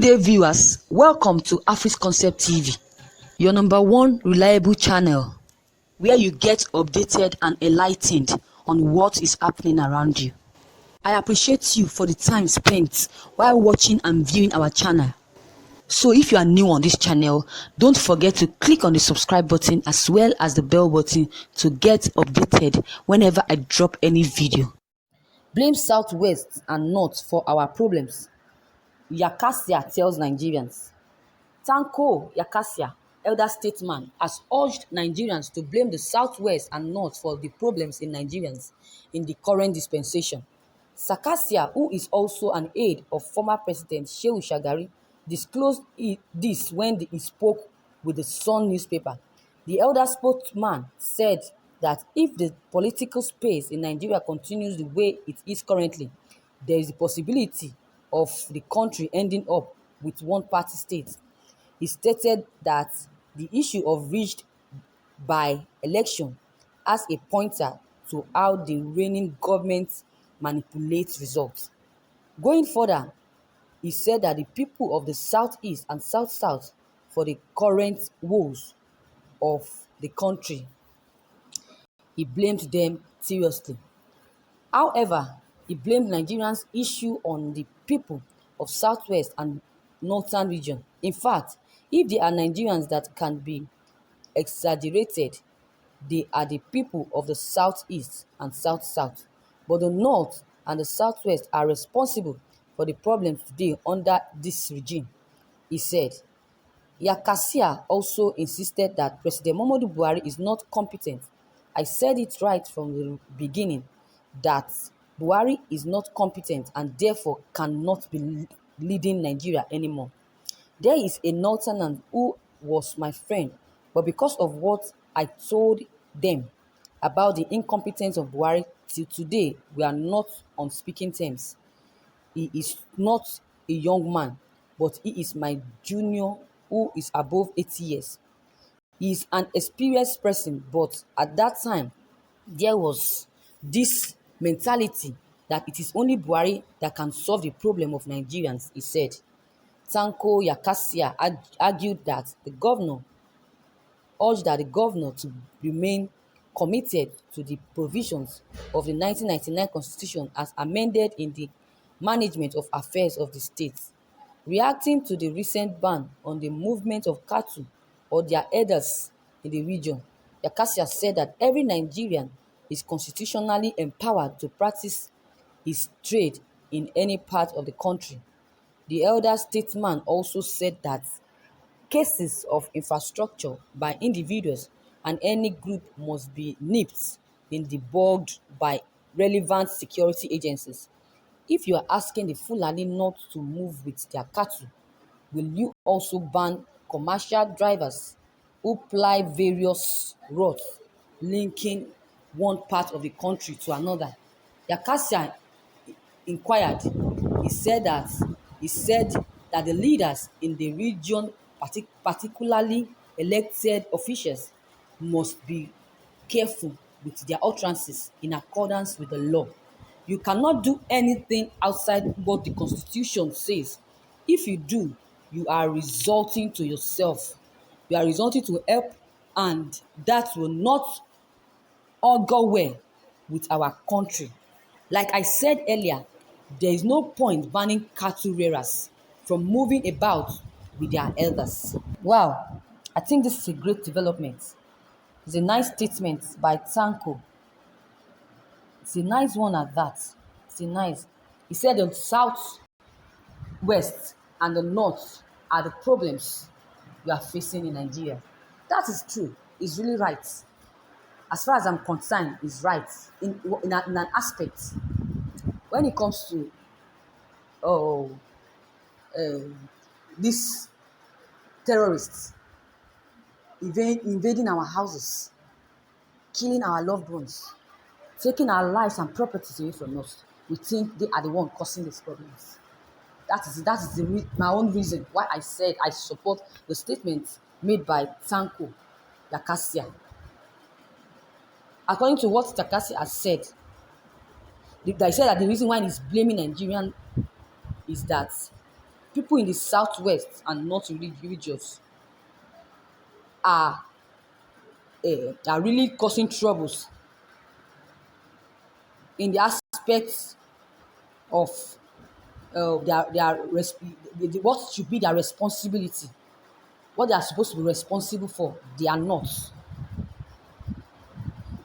Good day, viewers. Welcome to Afris Concept TV, your number one reliable channel where you get updated and enlightened on what is happening around you. I appreciate you for the time spent while watching and viewing our channel. So if you are new on this channel, don't forget to click on the subscribe button as well as the bell button to get updated whenever I drop any video. Blame Southwest and North for our problems. Yakasai tells Nigerians. Tanko Yakasai, elder statesman, has urged Nigerians to blame the Southwest and North for the problems in Nigerians in the current dispensation. Yakasai, who is also an aide of former President Shehu Shagari, disclosed this when he spoke with the Sun newspaper. The elder spokesman said that if the political space in Nigeria continues the way it is currently, there is a possibility of the country ending up with one-party state. He stated that the issue of reached by election as a pointer to how the reigning government manipulates results. Going further, he said that the people of the Southeast and South-South for the current woes of the country, he blamed them seriously. However, he blamed Nigerians' issue on the people of Southwest and Northern region. In fact, if there are Nigerians that can be exaggerated, they are the people of the Southeast and South-South. But the North and the Southwest are responsible for the problems today under this regime, he said. Yakasai also insisted that President Muhammadu Buhari is not competent. I said it right from the beginning that Buhari is not competent and therefore cannot be leading Nigeria anymore. There is a Northerner who was my friend, but because of what I told them about the incompetence of Buhari, till today we are not on speaking terms. He is not a young man, but he is my junior who is above 80 years. He is an experienced person, but at that time, there was this mentality that it is only Buhari that can solve the problem of Nigerians, he said. Tanko Yakasai argued that the governor urged that the governor to remain committed to the provisions of the 1999 Constitution as amended in the management of affairs of the state. Reacting to the recent ban on the movement of cattle or their herders in the region, Yakasai said that every Nigerian is constitutionally empowered to practice his trade in any part of the country. The elder statesman also said that cases of infrastructure by individuals and any group must be nipped in the bud by relevant security agencies. If you are asking the Fulani not to move with their cattle, will you also ban commercial drivers who ply various routes linking one part of the country to another? Yakasai inquired. He said that the leaders in the region, particularly elected officials, must be careful with their utterances in accordance with the law. You cannot do anything outside what the Constitution says. If you do, you are resulting to yourself. You are resulting to help, and that will not augur well with our country. Like I said earlier, there is no point banning cattle rearers from moving about with their elders. Wow, I think this is a great development. It's a nice statement by Tanko. It's a nice one at that. It's a nice. He said the south, west, and the north are the problems we are facing in Nigeria. That is true. It's really right. As far as I'm concerned, it's right in an aspect. When it comes to these terrorists invading our houses, killing our loved ones, taking our lives and properties away from us, we think they are the one causing these problems. That is my own reason why I said I support the statement made by Tanko Yakasai. According to what Yakasai has said, they said that the reason why he's blaming Nigerian is that people in the southwest and not religious are are really causing troubles in the aspects of what should be their responsibility, what they are supposed to be responsible for. They are not.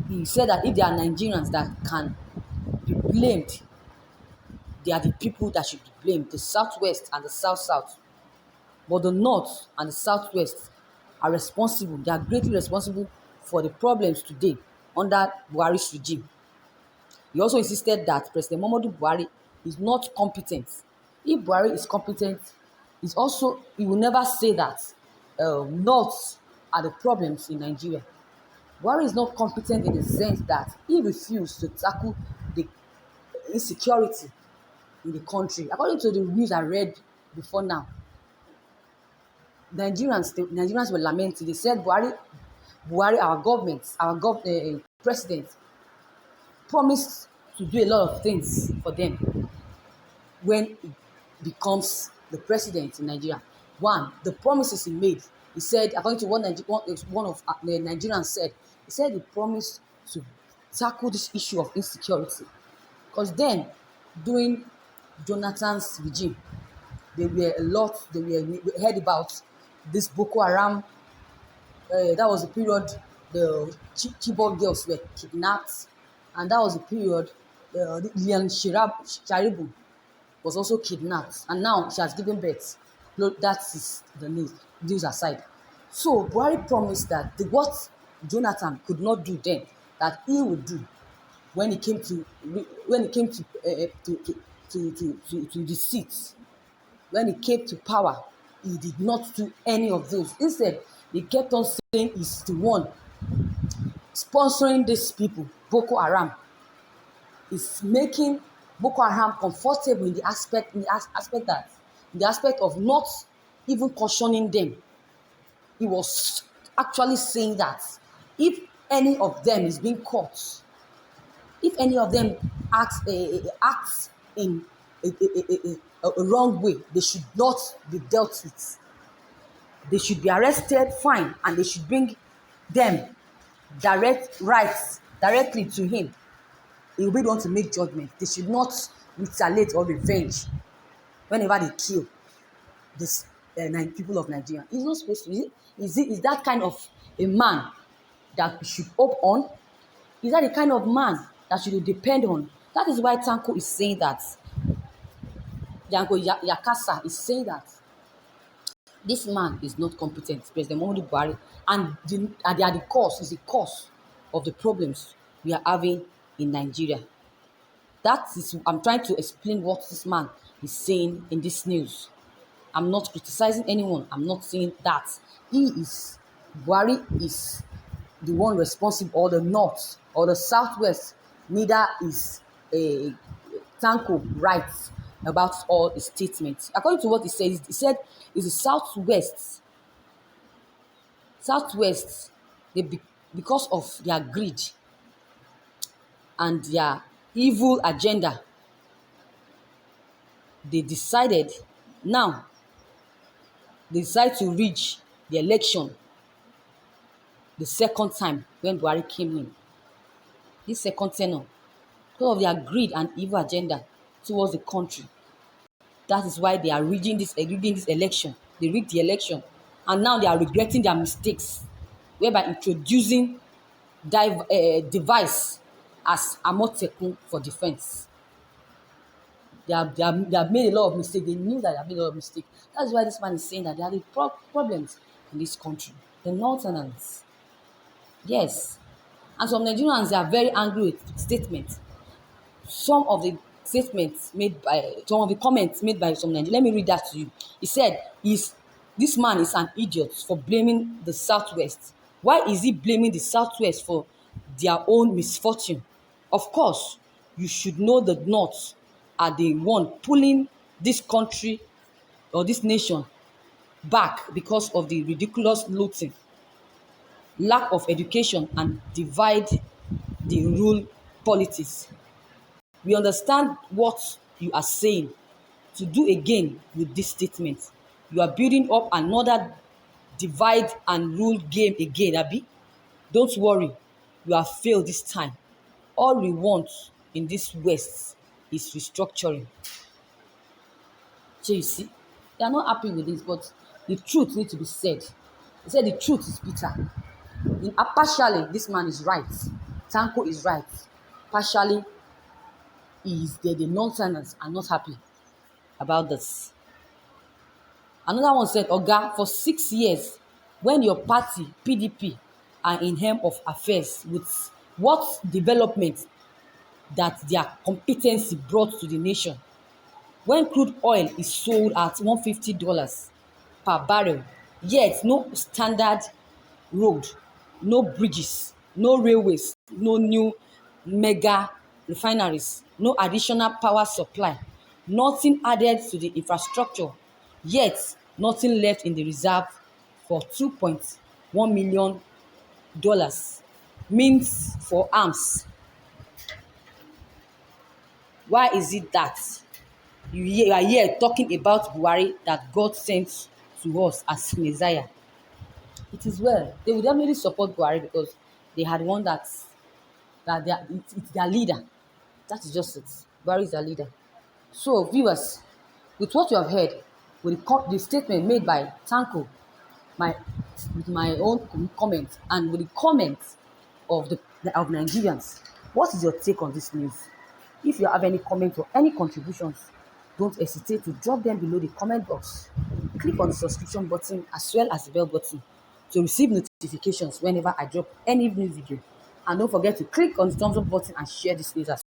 He said that if there are Nigerians that can be blamed, they are the people that should be blamed, the southwest and the south. But the north and the southwest are responsible. They are greatly responsible for the problems today under Buhari's regime. He also insisted that President Muhammadu Buhari is not competent. If Buhari is competent, he will never say that north are the problems in Nigeria. Buhari is not competent in the sense that he refused to tackle the insecurity in the country. According to the news I read before now, Nigerians were lamenting. They said Buhari, our president, promised to do a lot of things for them when he becomes the president in Nigeria. One, the promises he made. He said, according to one of the Nigerians said, he said he promised to tackle this issue of insecurity. Because then, during Jonathan's regime, we heard about this Boko Haram. That was the period the Chibok girls were kidnapped, and that was the period Lian Sharibu was also kidnapped, and now she has given birth. No, that is the news aside. So Buhari promised that what Jonathan could not do then, that he would do when he came to the seats. When he came to power, he did not do any of those. Instead, he kept on saying he's the one sponsoring these people, Boko Haram. Is making Boko Haram comfortable in the aspect of not even cautioning them. He was actually saying that if any of them is being caught, if any of them acts in a wrong way, they should not be dealt with. They should be arrested, fined, and they should bring them directly to him. He will be the one to make judgment. They should not retaliate or revenge whenever they kill this people of Nigeria. He's not supposed to. Is that kind of a man that we should hope on? Is that the kind of man that should depend on? That is why Tanko is saying that. Yakasai is saying that this man is not competent, President Muhammadu Buhari, and they are the cause of the problems we are having in Nigeria. That is, I'm trying to explain what this man is saying in this news. I'm not criticizing anyone. I'm not saying that. Buhari is the one responsible, or the north, or the southwest. Neither is Tanko right about all his statements. According to what he said it's the southwest. Because of their greed and their evil agenda, they decide to reach the election the second time when Buhari came in. This second tenure, because of their greed and evil agenda towards the country. That is why they are rigging this election. They rigged the election, and now they are regretting their mistakes, whereby introducing device as Amotekun for defense. They have made a lot of mistakes. They knew that they have made a lot of mistakes. That's why this man is saying that there are the problems in this country. The Northerners. Yes. And some Nigerians are very angry with statements. Some of the comments made by some Nigerians. Let me read that to you. He said, this man is an idiot for blaming the Southwest. Why is he blaming the Southwest for their own misfortune? Of course, you should know the North are the one pulling this country or this nation back because of the ridiculous looting, lack of education, and divide the rule politics. We understand what you are saying, to do again with this statement? You are building up another divide and rule game again, abi? Don't worry, you have failed this time. All we want in this West is restructuring. So you see, they are not happy with this, but the truth needs to be said. They said the truth is bitter. Partially, this man is right. Tanko is right. Partially, the Northerners are not happy about this. Another one said, Oga, for 6 years, when your party, PDP, are in helm of affairs with what development that their competency brought to the nation, when crude oil is sold at $150 per barrel, yet no standard road, no bridges, no railways, no new mega refineries, no additional power supply, nothing added to the infrastructure, yet nothing left in the reserve for $2.1 million means for arms. Why is it that you are here talking about Buhari that God sent to us as Messiah? It is well. They would definitely support Buhari because they had one it's their leader. That is just it. Buhari is their leader. So, viewers, with what you have heard, with the statement made by Tanko, with my own comment, and with the comments of Nigerians, what is your take on this news? If you have any comments or any contributions, don't hesitate to drop them below the comment box. Click on the subscription button as well as the bell button to receive notifications whenever I drop any new video. And don't forget to click on the thumbs up button and share this news as well.